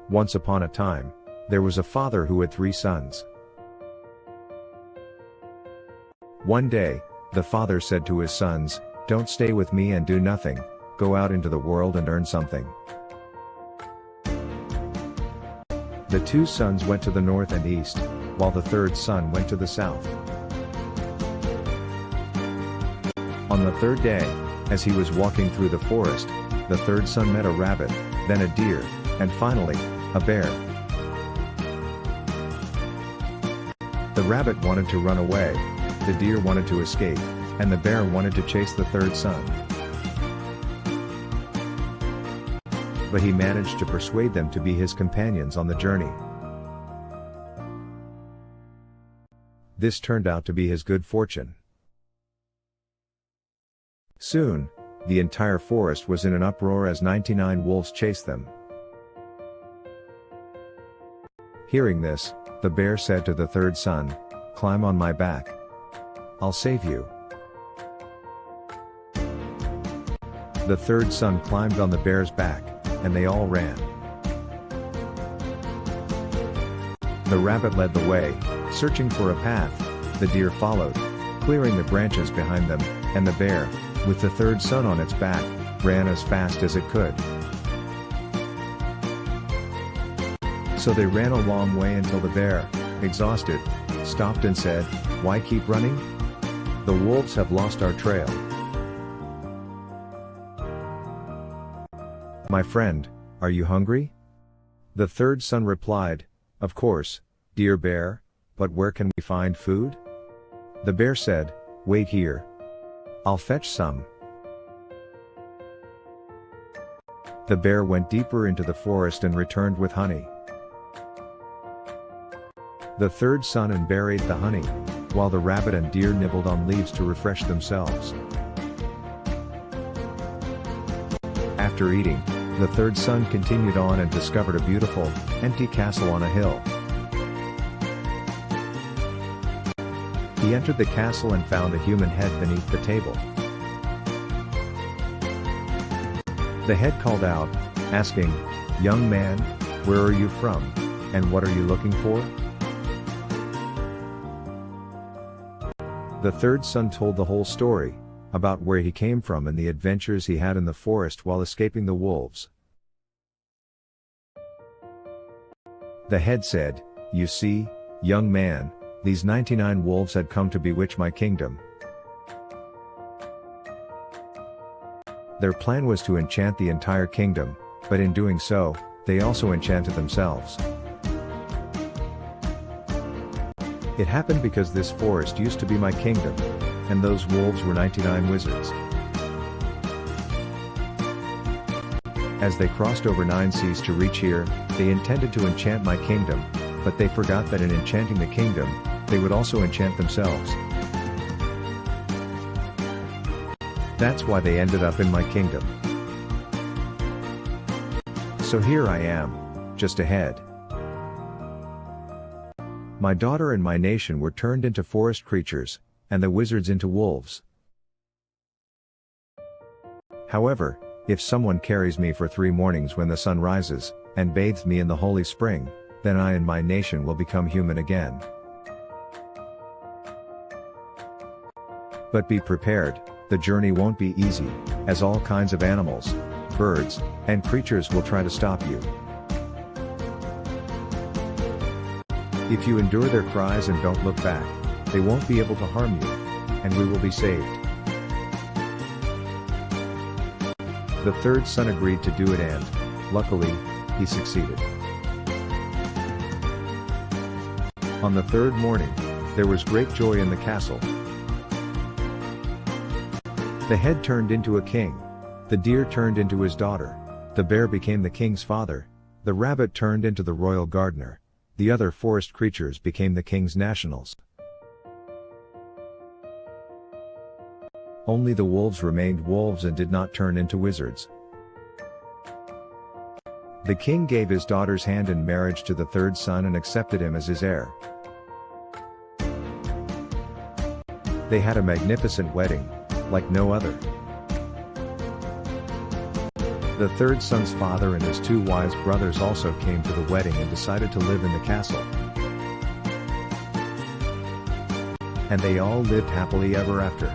Once upon a time, there was a father who had 3 sons. One day, the father said to his sons, "Don't stay with me and do nothing, go out into the world and earn something." The 2 sons went to the north and east, while the 3rd son went to the south. On the 3rd day, as he was walking through the forest, the 3rd son met a rabbit, then a deer, and finally, a bear. The rabbit wanted to run away, the deer wanted to escape, and the bear wanted to chase the 3rd son. But he managed to persuade them to be his companions on the journey. This turned out to be his good fortune. Soon, the entire forest was in an uproar as 99 wolves chased them. Hearing this, the bear said to the 3rd son, "Climb on my back. I'll save you." The 3rd son climbed on the bear's back, and they all ran. The rabbit led the way, searching for a path, the deer followed, clearing the branches behind them, and the bear, with the 3rd son on its back, ran as fast as it could. So they ran a long way until the bear, exhausted, stopped and said, "Why keep running? The wolves have lost our trail." "My friend, are you hungry?" The 3rd son replied, "Of course, dear bear, but where can we find food?" The bear said, "Wait here. I'll fetch some." The bear went deeper into the forest and returned with honey. The 3rd son and bear ate the honey, while the rabbit and deer nibbled on leaves to refresh themselves. After eating, the 3rd son continued on and discovered a beautiful, empty castle on a hill. He entered the castle and found a human head beneath the table. The head called out, asking, "Young man, where are you from, and what are you looking for?" The 3rd son told the whole story, about where he came from and the adventures he had in the forest while escaping the wolves. The head said, "You see, young man, these 99 wolves had come to bewitch my kingdom. Their plan was to enchant the entire kingdom, but in doing so, they also enchanted themselves. It happened because this forest used to be my kingdom, and those wolves were 99 wizards. As they crossed over 9 seas to reach here, they intended to enchant my kingdom, but they forgot that in enchanting the kingdom, they would also enchant themselves. That's why they ended up in my kingdom. So here I am, just ahead. My daughter and my nation were turned into forest creatures, and the wizards into wolves. However, if someone carries me for 3 mornings when the sun rises, and bathes me in the holy spring, then I and my nation will become human again. But be prepared, the journey won't be easy, as all kinds of animals, birds, and creatures will try to stop you. If you endure their cries and don't look back, they won't be able to harm you, and we will be saved." The 3rd son agreed to do it and, luckily, he succeeded. On the 3rd morning, there was great joy in the castle. The head turned into a king, the deer turned into his daughter, the bear became the king's father, the rabbit turned into the royal gardener, the other forest creatures became the king's nationals. Only the wolves remained wolves and did not turn into wizards. The king gave his daughter's hand in marriage to the 3rd son and accepted him as his heir. They had a magnificent wedding, like no other. The third son's father and his two wise brothers also came to the wedding and decided to live in the castle. And they all lived happily ever after.